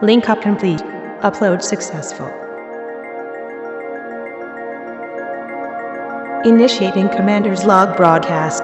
Link up complete. Upload successful. Initiating Commander's Log broadcast.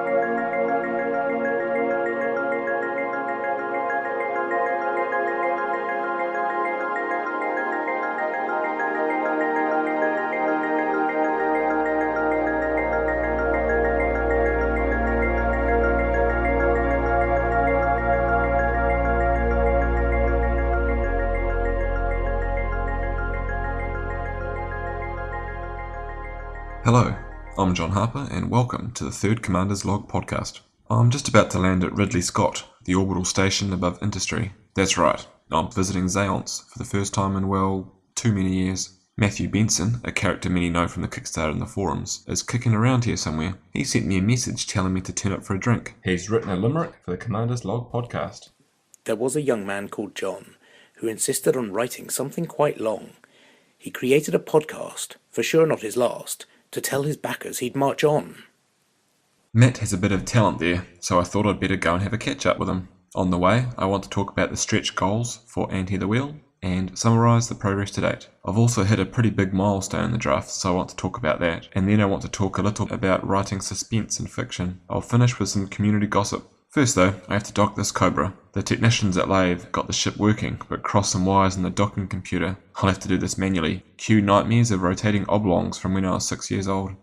Hello, I'm John Harper and welcome to the third Commander's Log podcast. I'm just about to land at Ridley Scott, the orbital station above industry. That's right, I'm visiting Zaonce for the first time in, well, too many years. Matt Benson, a character many know from the Kickstarter and the forums, is kicking around here somewhere. He sent me a message telling me to turn up for a drink. He's written a limerick for the Commander's Log podcast. There was a young man called John who insisted on writing something quite long. He created a podcast, for sure not his last, to tell his backers he'd march on. Matt has a bit of talent there, so I thought I'd better go and have a catch up with him. On the way, I want to talk about the stretch goals for And Hear the Wheel and summarise the progress to date. I've also hit a pretty big milestone in the draft, so I want to talk about that. And then I want to talk a little about writing suspense and fiction. I'll finish with some community gossip. First though, I have to dock this Cobra. The technicians at Lathe got the ship working, but crossed some wires in the docking computer. I'll have to do this manually. Cue nightmares of rotating oblongs from when I was 6 years old.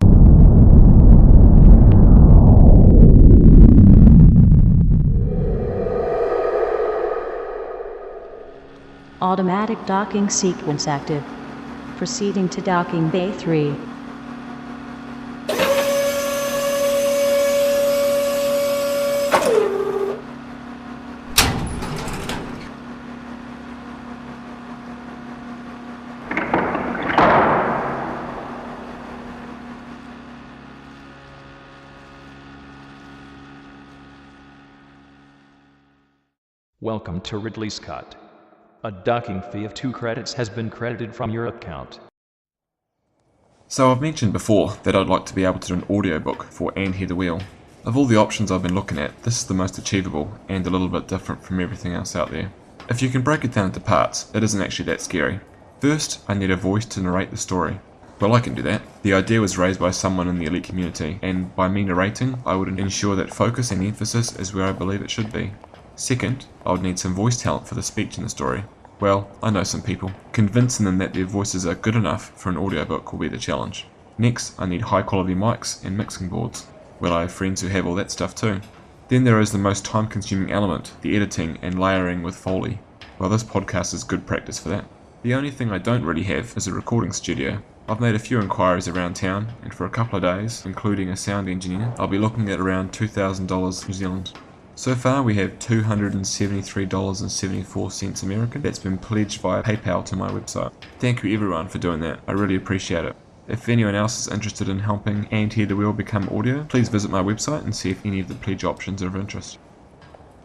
Automatic docking sequence active. Proceeding to docking bay 3. Welcome to Ridley Scott. A docking fee of 2 credits has been credited from your account. So I've mentioned before that I'd like to be able to do an audiobook for And Hear the Wheel. Of all the options I've been looking at, this is the most achievable and a little bit different from everything else out there. If you can break it down into parts, it isn't actually that scary. First, I need a voice to narrate the story. Well, I can do that. The idea was raised by someone in the elite community, and by me narrating, I would ensure that focus and emphasis is where I believe it should be. Second, I would need some voice talent for the speech in the story. Well, I know some people. Convincing them that their voices are good enough for an audiobook will be the challenge. Next, I need high quality mics and mixing boards. Well, I have friends who have all that stuff too. Then there is the most time consuming element, the editing and layering with Foley. Well, this podcast is good practice for that. The only thing I don't really have is a recording studio. I've made a few inquiries around town, and for a couple of days, including a sound engineer, I'll be looking at around $2,000 New Zealand. So far we have $273.74 American that's been pledged via PayPal to my website. Thank you everyone for doing that, I really appreciate it. If anyone else is interested in helping And Hear the Wheel become audio, please visit my website and see if any of the pledge options are of interest.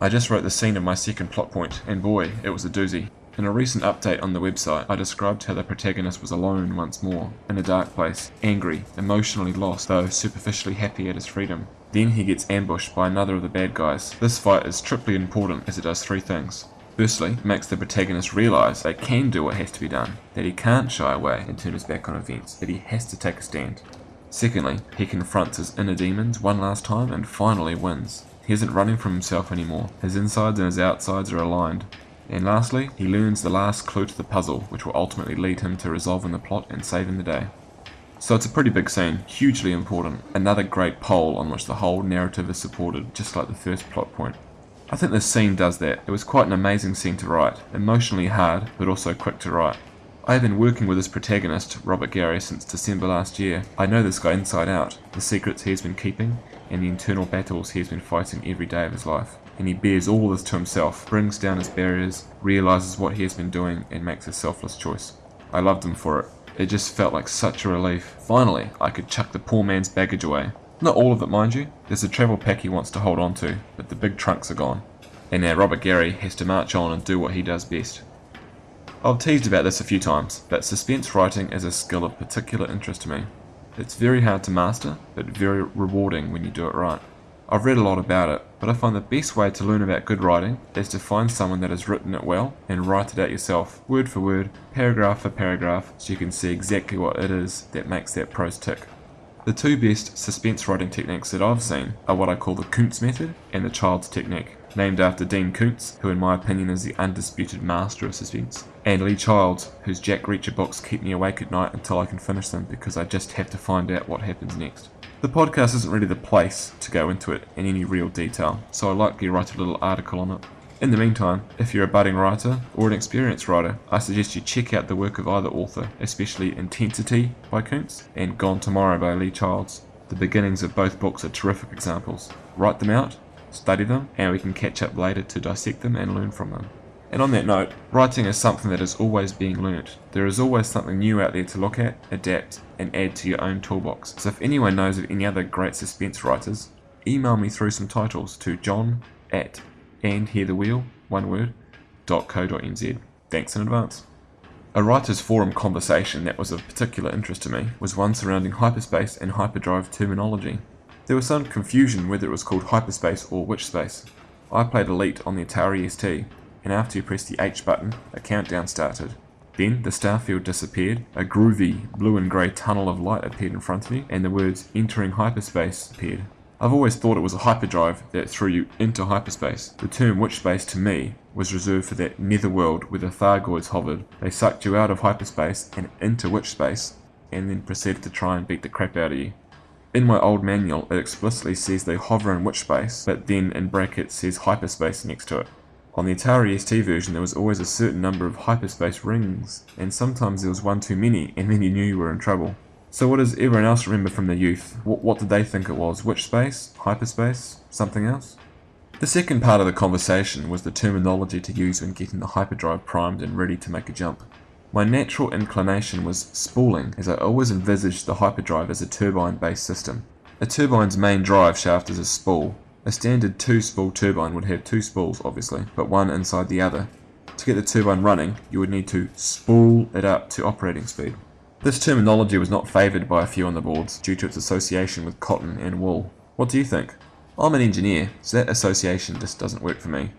I just wrote the scene of my second plot point, and boy, it was a doozy. In a recent update on the website, I described how the protagonist was alone once more, in a dark place, angry, emotionally lost, though superficially happy at his freedom. Then he gets ambushed by another of the bad guys. This fight is triply important as it does 3 things. Firstly, it makes the protagonist realise they can do what has to be done, that he can't shy away and turn his back on events, that he has to take a stand. Secondly, he confronts his inner demons one last time and finally wins. He isn't running from himself anymore, his insides and his outsides are aligned. And lastly, he learns the last clue to the puzzle, which will ultimately lead him to resolving the plot and saving the day. So it's a pretty big scene, hugely important, another great pole on which the whole narrative is supported, just like the first plot point. I think this scene does that. It was quite an amazing scene to write, emotionally hard, but also quick to write. I have been working with this protagonist, Robert Gary, since December last year. I know this guy inside out, the secrets he has been keeping, and the internal battles he has been fighting every day of his life. And he bears all this to himself, brings down his barriers, realises what he has been doing, and makes a selfless choice. I loved him for it. It just felt like such a relief. Finally, I could chuck the poor man's baggage away. Not all of it, mind you. There's a travel pack he wants to hold on to, but the big trunks are gone. And now Robert Gary has to march on and do what he does best. I've teased about this a few times, but suspense writing is a skill of particular interest to me. It's very hard to master, but very rewarding when you do it right. I've read a lot about it, but I find the best way to learn about good writing is to find someone that has written it well and write it out yourself, word for word, paragraph for paragraph, so you can see exactly what it is that makes that prose tick. The two best suspense writing techniques that I've seen are what I call the Kuntz method and the Child's technique, named after Dean Kuntz, who in my opinion is the undisputed master of suspense, and Lee Childs, whose Jack Reacher books keep me awake at night until I can finish them because I just have to find out what happens next. The podcast isn't really the place to go into it in any real detail, so I'll likely write a little article on it. In the meantime, if you're a budding writer or an experienced writer, I suggest you check out the work of either author, especially Intensity by Kuntz and Gone Tomorrow by Lee Childs. The beginnings of both books are terrific examples. Write them out, study them, and we can catch up later to dissect them and learn from them. And on that note, writing is something that is always being learnt. There is always something new out there to look at, adapt, and add to your own toolbox. So if anyone knows of any other great suspense writers, email me through some titles to john@andhearthewheel.co.nz. Thanks in advance. A writer's forum conversation that was of particular interest to me was one surrounding hyperspace and hyperdrive terminology. There was some confusion whether it was called hyperspace or which space. I played Elite on the Atari ST, and after you pressed the H button, a countdown started. Then the starfield disappeared, a groovy blue and grey tunnel of light appeared in front of me, and the words "entering hyperspace" appeared. I've always thought it was a hyperdrive that threw you into hyperspace. The term witch space to me was reserved for that netherworld where the Thargoids hovered. They sucked you out of hyperspace and into witch space, and then proceeded to try and beat the crap out of you. In my old manual, it explicitly says they hover in witch space, but then in brackets says hyperspace next to it. On the Atari ST version, there was always a certain number of hyperspace rings, and sometimes there was one too many, and then you knew you were in trouble. So what does everyone else remember from their youth? What did they think it was? Witch space? Hyperspace? Something else? The second part of the conversation was the terminology to use when getting the hyperdrive primed and ready to make a jump. My natural inclination was spooling, as I always envisaged the hyperdrive as a turbine-based system. A turbine's main drive shaft is a spool. A standard 2-spool turbine would have 2 spools, obviously, but one inside the other. To get the turbine running, you would need to spool it up to operating speed. This terminology was not favoured by a few on the boards due to its association with cotton and wool. What do you think? I'm an engineer, so that association just doesn't work for me.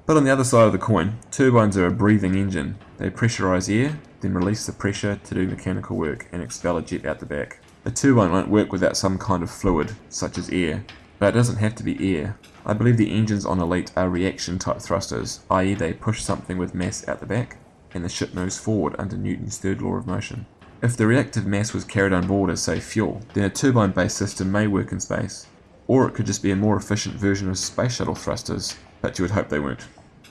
But on the other side of the coin, turbines are a breathing engine. They pressurise air, then release the pressure to do mechanical work and expel a jet out the back. A turbine won't work without some kind of fluid, such as air. But it doesn't have to be air. I believe the engines on Elite are reaction type thrusters, i.e. they push something with mass out the back, and the ship moves forward under Newton's third law of motion. If the reactive mass was carried on board as, say, fuel, then a turbine-based system may work in space. Or it could just be a more efficient version of space shuttle thrusters, but you would hope they weren't.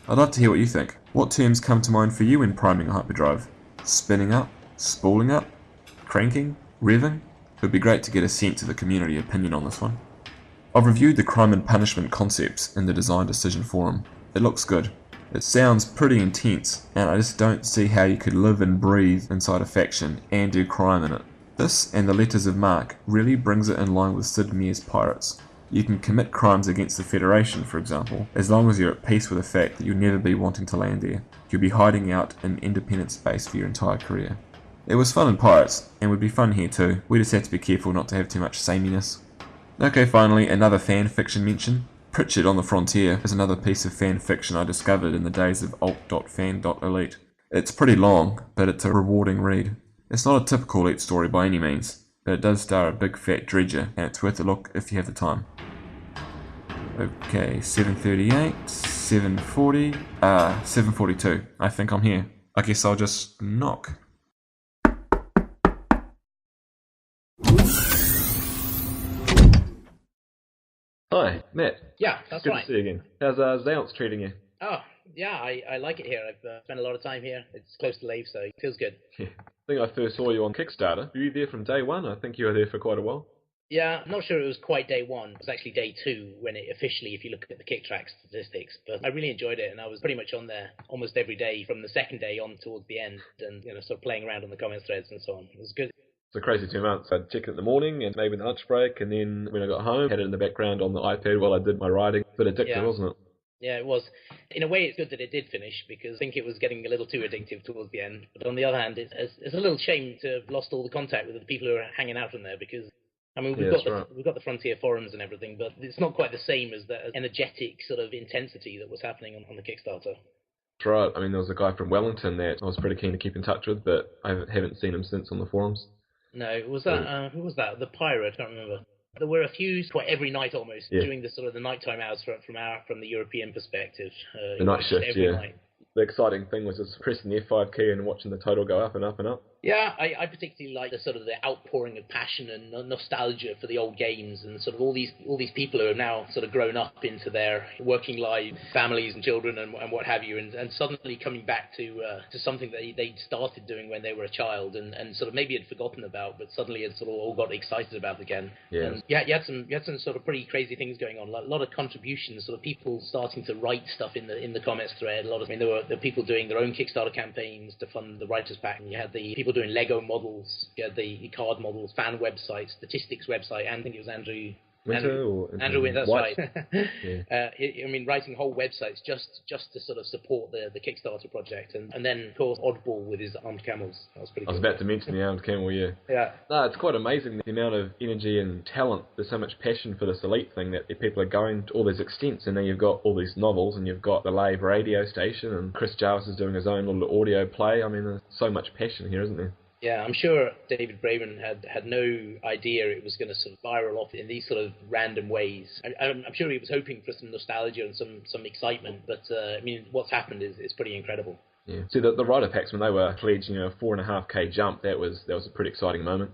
I'd love to hear what you think. What terms come to mind for you when priming a hyperdrive? Spinning up? Spooling up? Cranking? Revving? It would be great to get a sense of the community opinion on this one. I've reviewed the crime and punishment concepts in the Design Decision forum. It looks good. It sounds pretty intense, and I just don't see how you could live and breathe inside a faction and do crime in it. This, and the Letters of Marque, really brings it in line with Sid Meier's Pirates. You can commit crimes against the Federation, for example, as long as you're at peace with the fact that you'll never be wanting to land there. You'll be hiding out in independent space for your entire career. It was fun in Pirates, and would be fun here too. We just have to be careful not to have too much sameness. Okay, finally, another fan fiction mention. Pritchard on the Frontier is another piece of fan fiction I discovered in the days of alt.fan.elite. It's pretty long, but it's a rewarding read. It's not a typical Elite story by any means, but it does star a big fat dredger, and it's worth a look if you have the time. Okay, 7:38, 7:40, 7:42. I think I'm here. I guess I'll just knock. Hi, Matt. Yeah, that's Good right. to see you again. How's Zaonce treating you? Oh, yeah, I like it here. I've spent a lot of time here. It's close to Leave, so it feels good. Yeah. I think I first saw you on Kickstarter. Were you there from day one? I think you were there for quite a while. Yeah, I'm not sure it was quite day one. It was actually day two when it officially, if you look at the KickTrack statistics. But I really enjoyed it, and I was pretty much on there almost every day from the second day on towards the end, and sort of playing around on the comment threads and so on. It was good. It's a crazy 2 months. I'd check it in the morning and maybe in the lunch break, and then when I got home, had it in the background on the iPad while I did my writing. A bit addictive, wasn't it? Yeah, it was. In a way, it's good that it did finish, because I think it was getting a little too addictive towards the end. But on the other hand, it's a little shame to have lost all the contact with the people who are hanging out in there, because I mean, Yeah, that's right. we've got the Frontier forums and everything, but it's not quite the same as the energetic sort of intensity that was happening on the Kickstarter. That's right. I mean, there was a guy from Wellington that I was pretty keen to keep in touch with, but I haven't seen him since on the forums. No, was that who was that? The pirate? I can't remember. There were a few, quite every night almost, during the sort of the nighttime hours from the European perspective. The night shift, every night. The exciting thing was just pressing the F5 key and watching the total go up and up and up. Yeah, I particularly like the sort of the outpouring of passion and nostalgia for the old games, and sort of all these people who have now sort of grown up into their working lives, families and children and what have you, and suddenly coming back to something that they'd started doing when they were a child and sort of maybe had forgotten about, but suddenly had sort of all got excited about again. Yeah. And you had some sort of pretty crazy things going on, like a lot of contributions, sort of people starting to write stuff in the comments thread. There were people doing their own Kickstarter campaigns to fund the writers pack, and you had the people doing Lego models, you had the card models, fan websites, statistics website, and I think it was Andrew Winter, that's White. right. Yeah. I mean, writing whole websites just to sort of support the Kickstarter project, and then of course Oddball with his armed camels. That was pretty cool. I was about to mention the armed camel, yeah. Yeah. No, it's quite amazing the amount of energy and talent. There's so much passion for this Elite thing that people are going to all these extents, and then you've got all these novels, and you've got the live radio station, and Chris Jarvis is doing his own little audio play. I mean, there's so much passion here, isn't there? Yeah, I'm sure David Braben had no idea it was going to sort of spiral off in these sort of random ways. I'm sure he was hoping for some nostalgia and some excitement, but I mean, what's happened is pretty incredible. Yeah. See, the writer packs, when they were pledged, a 4.5k jump, that was a pretty exciting moment.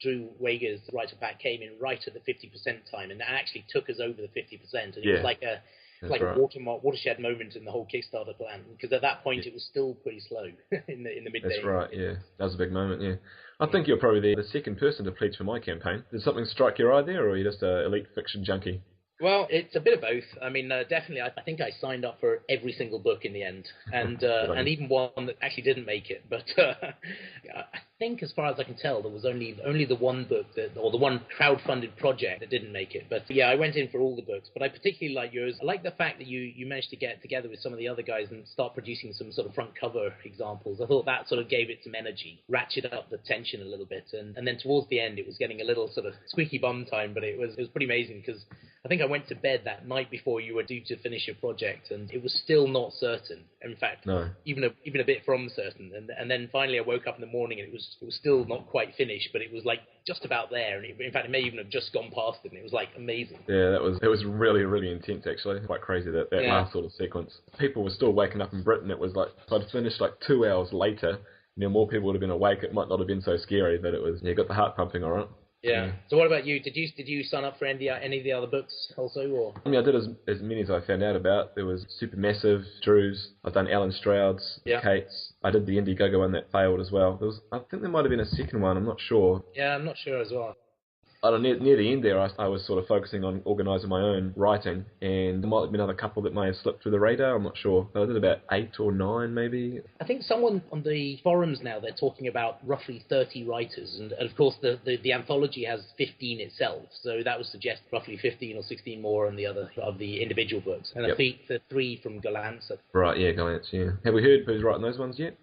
Drew Wager's writer pack came in right at the 50% time, and that actually took us over the 50%. And it was like a a watershed moment in the whole Kickstarter plan, because at that point it was still pretty slow in the midday. That's right, yeah. That was a big moment, yeah. I think you're probably the second person to pledge for my campaign. Did something strike your eye there, or are you just an elite fiction junkie? Well, it's a bit of both. I mean, definitely, I think I signed up for every single book in the end, and even one that actually didn't make it. But I think, as far as I can tell, there was only the one book or the one crowd-funded project that didn't make it. But yeah, I went in for all the books. But I particularly like yours. I like the fact that you managed to get together with some of the other guys and start producing some sort of front cover examples. I thought that sort of gave it some energy, ratcheted up the tension a little bit, and then towards the end, it was getting a little sort of squeaky bum time. But it was pretty amazing, because I think I went to bed that night before you were due to finish your project, and it was still not certain. In fact, no. even a bit from certain. And then finally I woke up in the morning and it was still not quite finished, but it was like just about there. And in fact, it may even have just gone past it, and it was like amazing. Yeah, it was really, really intense actually. Quite crazy that last sort of sequence. People were still waking up in Britain. It was like if I'd finished like 2 hours later, more people would have been awake. It might not have been so scary, but it was got the heart pumping all right. Yeah. So what about you? Did you sign up for any of the other books also, or? I mean, I did as many as I found out about. There was Supermassive, Drew's. I've done Alan Stroud's, Kate's. I did the Indiegogo one that failed as well. I think there might have been a second one. I'm not sure. Yeah, I'm not sure as well. I don't know, near the end there, I was sort of focusing on organising my own writing, and there might have been another couple that may have slipped through the radar, I'm not sure. But I did about 8 or 9 maybe. I think someone on the forums now, they're talking about roughly 30 writers, and of course the anthology has 15 itself, so that would suggest roughly 15 or 16 more on the other of the individual books, and the 3 from Galance. Right, yeah, Galance, yeah. Have we heard who's writing those ones yet?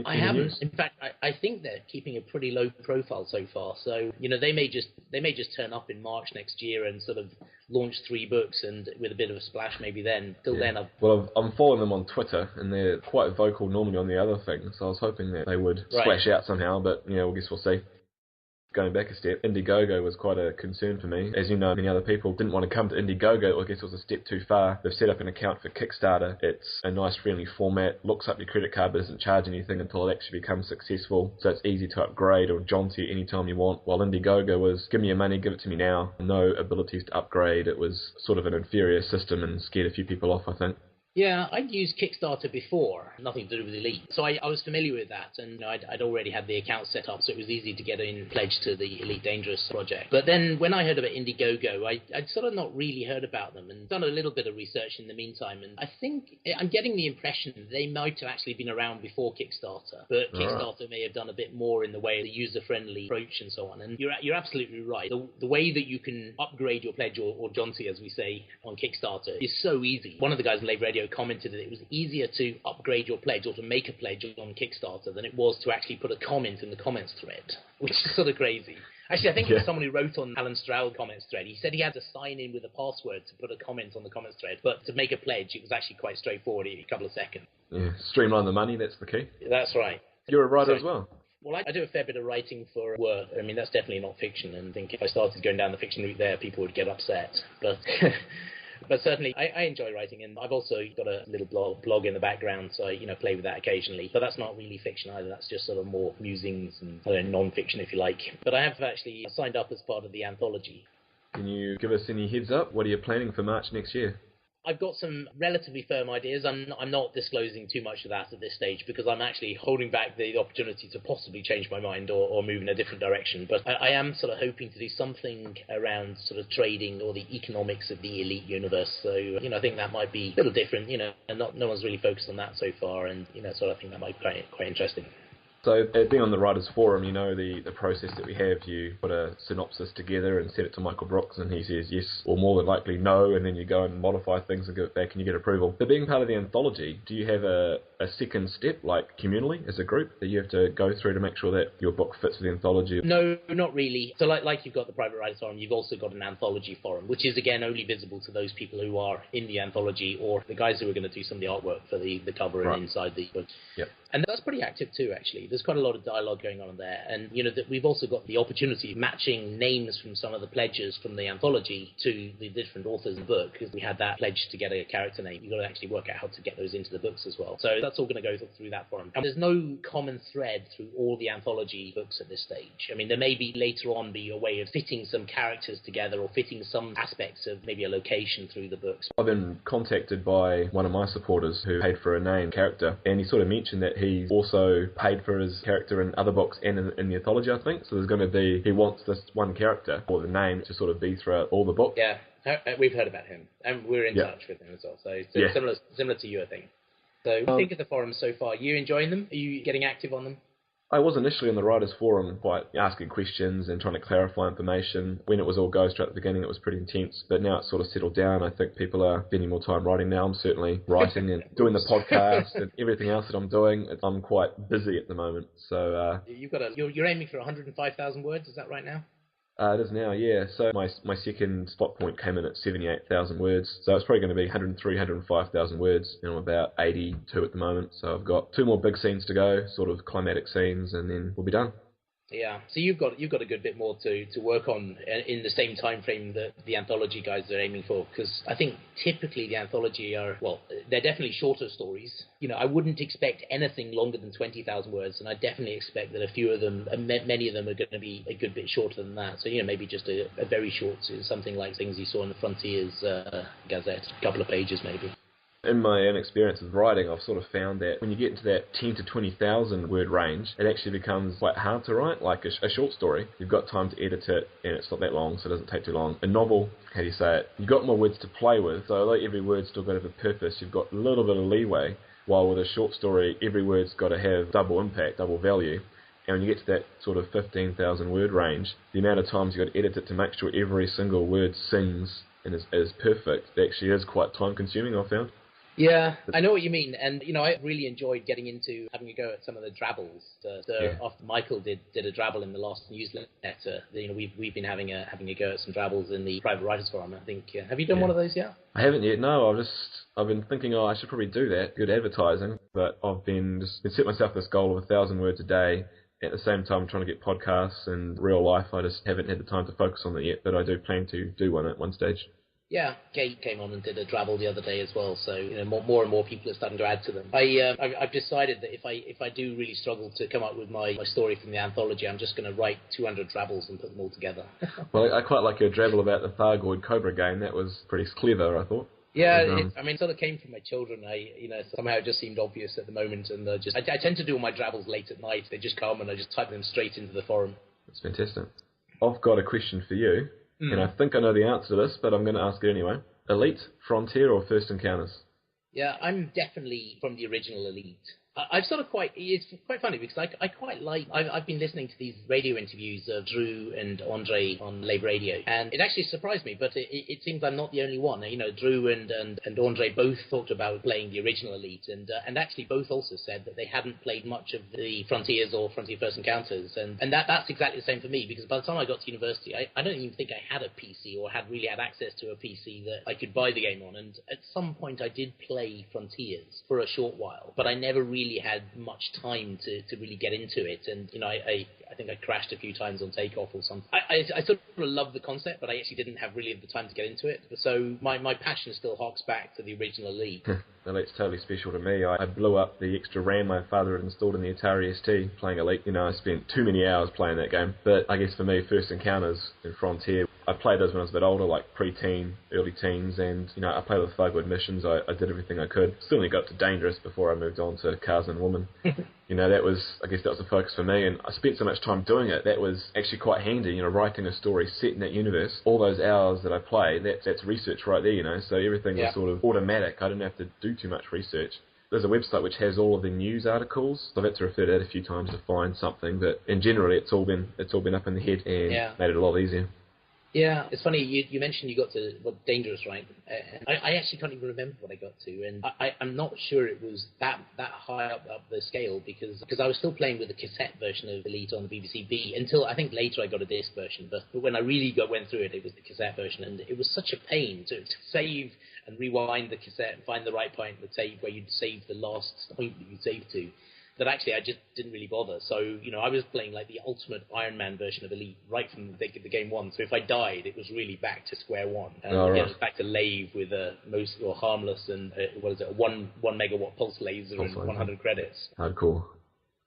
I haven't. In fact, I think they're keeping a pretty low profile so far. So they may just turn up in March next year and sort of launch 3 books, and with a bit of a splash maybe then. Till then, I'm following them on Twitter, and they're quite vocal normally on the other things. So I was hoping that they would splash out somehow, but I guess we'll see. Going back a step, Indiegogo was quite a concern for me. As you know, many other people didn't want to come to Indiegogo. I guess it was a step too far. They've set up an account for Kickstarter. It's a nice friendly format, looks up your credit card but doesn't charge anything until it actually becomes successful. So it's easy to upgrade or Zaonce anytime you want. While Indiegogo was, give me your money, give it to me now. No abilities to upgrade. It was sort of an inferior system and scared a few people off, I think. Yeah, I'd used Kickstarter before, nothing to do with Elite. So I was familiar with that, and I'd already had the account set up, so it was easy to get in pledge to the Elite Dangerous project. But then when I heard about Indiegogo, I'd sort of not really heard about them and done a little bit of research in the meantime, and I think I'm getting the impression they might have actually been around before Kickstarter, but Kickstarter may have done a bit more in the way of the user-friendly approach and so on. And you're absolutely right. The way that you can upgrade your pledge, or Zaonce as we say on Kickstarter, is so easy. One of the guys on Live Radio commented that it was easier to upgrade your pledge or to make a pledge on Kickstarter than it was to actually put a comment in the comments thread, which is sort of crazy. Actually, I think it was someone who wrote on Alan Stroud comments thread. He said he had to sign in with a password to put a comment on the comments thread, but to make a pledge, it was actually quite straightforward, a couple of seconds. Yeah, streamline the money, that's the key. That's right. You're a writer as well? Well, I do a fair bit of writing for work. I mean, that's definitely not fiction, and I think if I started going down the fiction route there, people would get upset. But but certainly, I enjoy writing, and I've also got a little blog in the background, so I play with that occasionally. But that's not really fiction either. That's just sort of more musings and non-fiction, if you like. But I have actually signed up as part of the anthology. Can you give us any heads up? What are you planning for March next year? I've got some relatively firm ideas. I'm not disclosing too much of that at this stage because I'm actually holding back the opportunity to possibly change my mind or move in a different direction. But I am sort of hoping to do something around sort of trading or the economics of the elite universe. So, I think that might be a little different, and no one's really focused on that so far. And, so I think that might be quite interesting. So, being on the Writers' Forum, the process that we have, you put a synopsis together and send it to Michael Brooks, and he says yes, or more than likely no, and then you go and modify things and give it back and you get approval. But being part of the anthology, do you have a second step, like communally, as a group, that you have to go through to make sure that your book fits with the anthology? No, not really. So like you've got the Private Writers' Forum, you've also got an anthology forum, which is, again, only visible to those people who are in the anthology or the guys who are going to do some of the artwork for the cover and inside the book. Yep. And that's pretty active too, actually. There's quite a lot of dialogue going on there. And, we've also got the opportunity of matching names from some of the pledges from the anthology to the different authors in the book, because we had that pledge to get a character name. You've got to actually work out how to get those into the books as well. So that's all going to go through that forum. And there's no common thread through all the anthology books at this stage. I mean, there may be later on be a way of fitting some characters together or fitting some aspects of maybe a location through the books. I've been contacted by one of my supporters who paid for a name character, and he sort of mentioned that he's also paid for his character in other books and in the anthology, I think. So there's going to be, he wants this one character or the name to sort of be throughout all the books. Yeah, we've heard about him, and we're in touch with him as well. So similar to you, I think. So what do you think of the forums so far? Are you enjoying them? Are you getting active on them? I was initially on the Writers' Forum quite asking questions and trying to clarify information. When it was all go straight at the beginning, it was pretty intense, but now it's sort of settled down. I think people are spending more time writing now. I'm certainly writing and doing the podcast and everything else that I'm doing. I'm quite busy at the moment. So you're aiming for 105,000 words, is that right now? It is now, yeah. So my second spot point came in at 78,000 words. So it's probably going to be 103, 105,000 words. And I'm about 82 at the moment. So I've got 2 more big scenes to go, sort of climatic scenes, and then we'll be done. Yeah, so you've got a good bit more to work on in the same time frame that the anthology guys are aiming for, because I think typically the anthology they're definitely shorter stories. I wouldn't expect anything longer than 20,000 words, and I definitely expect that a few of them, many of them are going to be a good bit shorter than that. So, maybe just a very short, something like things you saw in the Frontiers Gazette, a couple of pages maybe. In my own experience with writing, I've sort of found that when you get into that 10 to 20,000 word range, it actually becomes quite hard to write. Like a short story, you've got time to edit it, and it's not that long, so it doesn't take too long. A novel, how do you say it? You've got more words to play with, so although every word's still got to have a purpose, you've got a little bit of leeway, while with a short story, every word's got to have double impact, double value. And when you get to that sort of 15,000 word range, the amount of times you've got to edit it to make sure every single word sings and is perfect, it actually is quite time consuming, I've found. Yeah, I know what you mean, and I really enjoyed getting into having a go at some of the drabbles. After Michael did a drabble in the last newsletter, we've been having a go at some drabbles in the Private Writers' Forum. I think have you done one of those yet? I haven't yet. No, I've been thinking, I should probably do that. Good advertising, but I've been set myself this goal of 1,000 words a day. At the same time, trying to get podcasts and real life. I just haven't had the time to focus on it yet, but I do plan to do one at one stage. Yeah, Kate came on and did a drabble the other day as well, so more and more people are starting to add to them. I've decided that if I do really struggle to come up with my story from the anthology, I'm just going to write 200 drabbles and put them all together. Well, I quite like your drabble about the Thargoid Cobra game. That was pretty clever, I thought. Yeah, it sort of came from my children. Somehow it just seemed obvious at the moment, and I tend to do all my drabbles late at night. They just come and I just type them straight into the forum. That's fantastic. I've got a question for you. And I think I know the answer to this, but I'm going to ask it anyway. Elite, Frontier, or First Encounters? Yeah, I'm definitely from the original Elite. I've sort of it's quite funny because I quite like, I've been listening to these radio interviews of Drew and Andre on Labour Radio, and it actually surprised me, but it seems I'm not the only one. You know, Drew and Andre both talked about playing the original Elite, and actually both also said that they hadn't played much of the Frontiers or Frontier First Encounters, and that's exactly the same for me, because by the time I got to university, I don't even think I had a PC or had access to a PC that I could buy the game on, and at some point I did play Frontiers for a short while, but I never really had much time to really get into it, and you know, I think I crashed a few times on takeoff or something. I sort of love the concept, but I actually didn't have really the time to get into it, so my passion still harks back to the original Elite. Elite's totally special to me. I blew up the extra RAM my father had installed in the Atari ST playing Elite. You know, I spent too many hours playing that game, but I guess for me, First Encounters and Frontier, I played those when I was a bit older, like pre-teen, early teens, and you know, I played with Thugwood missions. I did everything I could. Still only got to Dangerous before I moved on to Cars and Women. You know, I guess that was the focus for me, and I spent so much time doing it, that was actually quite handy, you know, writing a story set in that universe. All those hours that I played, that's research right there, you know, so everything was sort of automatic. I didn't have to do too much research. There's a website which has all of the news articles, so I've had to refer to that a few times to find something, but in general, it's all been up in the head and made it a lot easier. Yeah, it's funny, you mentioned you got to Dangerous, right? I actually can't even remember what I got to, and I'm not sure it was that high up the scale, because I was still playing with the cassette version of Elite on the BBC B until I think later I got a disc version, but when I really went through it, it was the cassette version, and it was such a pain to save and rewind the cassette and find the right point in the tape where you'd save the last point that you'd saved to, that actually I just didn't really bother. So, you know, I was playing like the ultimate Iron Man version of Elite right from the game one. So if I died, it was really back to square one. And it was back to Lave with a harmless and, a 1 megawatt pulse laser and 100 credits. Hardcore.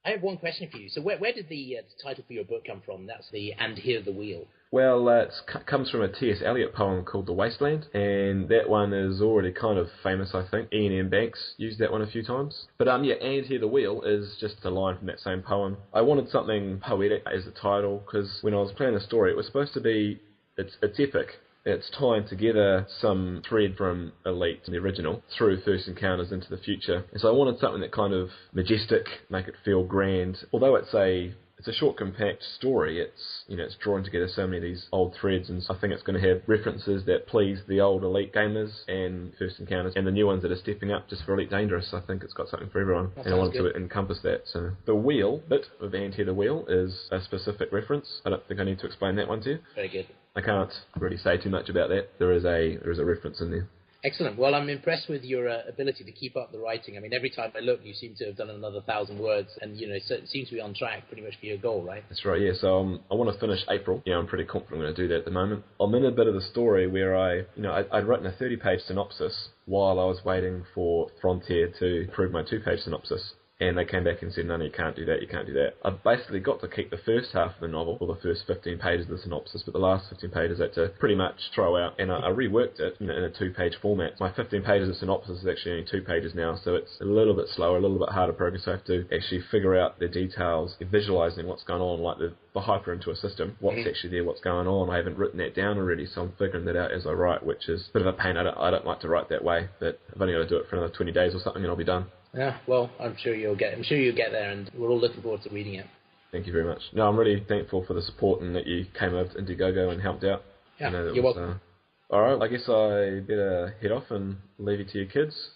I have one question for you. So where did the title for your book come from? That's the And Hear the Wheel. Well, it comes from a T.S. Eliot poem called The Wasteland, and that one is already kind of famous, I think. Ian M. Banks used that one a few times. But And Hear the Wheel is just a line from that same poem. I wanted something poetic as the title, because when I was planning the story, it was supposed to be, it's epic. It's tying together some thread from Elite, the original, through First Encounters into the future. And so I wanted something that kind of majestic, make it feel grand. Although it's a short, compact story, it's drawing together so many of these old threads, and I think it's going to have references that please the old Elite gamers and First Encounters, and the new ones that are stepping up just for Elite Dangerous. I think it's got something for everyone, and I wanted to encompass that. So the wheel bit of And Hear the Wheel is a specific reference. I don't think I need to explain that one to you. Very good. I can't really say too much about that. There is a reference in there. Excellent. Well, I'm impressed with your ability to keep up the writing. I mean, every time I look, you seem to have done another 1,000 words, and you know, so it seems to be on track pretty much for your goal, right? That's right. Yeah. So I want to finish April. Yeah, I'm pretty confident I'm going to do that at the moment. I'm in a bit of the story where I'd written a 30-page synopsis while I was waiting for Frontier to approve my 2-page synopsis. And they came back and said, no, you can't do that, you can't do that. I've basically got to keep the first half of the novel, or the first 15 pages of the synopsis, but the last 15 pages I had to pretty much throw out, and I reworked it in a 2-page format. My 15 pages of synopsis is actually only 2 pages now, so it's a little bit slower, a little bit harder progress. I have to actually figure out the details, visualising what's going on, like the Harper into a system, what's actually there, what's going on. I haven't written that down already, so I'm figuring that out as I write, which is a bit of a pain. I don't like to write that way, but I've only got to do it for another 20 days or something, and I'll be done. Yeah, well, I'm sure you'll get there, and we're all looking forward to reading it. Thank you very much. No, I'm really thankful for the support and that you came over to Indiegogo and helped out. Yeah, you're welcome. All right, I guess I better head off and leave you to your kids.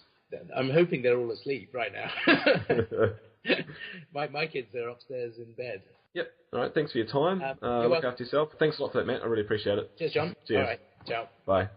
I'm hoping they're all asleep right now. my kids are upstairs in bed. Yep. All right, thanks for your time. Look after yourself. Thanks a lot for that, Matt. I really appreciate it. Cheers, John. Cheers. All right, ciao. Bye.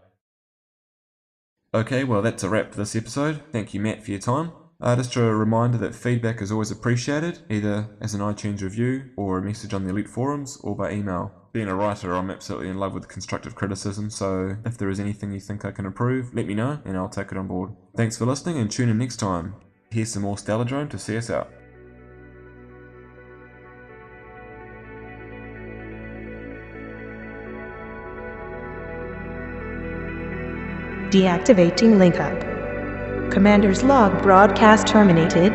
Okay, well, that's a wrap for this episode. Thank you, Matt, for your time. Just a reminder that feedback is always appreciated, either as an iTunes review or a message on the Elite forums or by email. Being a writer, I'm absolutely in love with constructive criticism, so if there is anything you think I can improve, let me know and I'll take it on board. Thanks for listening and tune in next time. Here's some more Stellardrome to see us out. Deactivating link up. Commander's log broadcast terminated.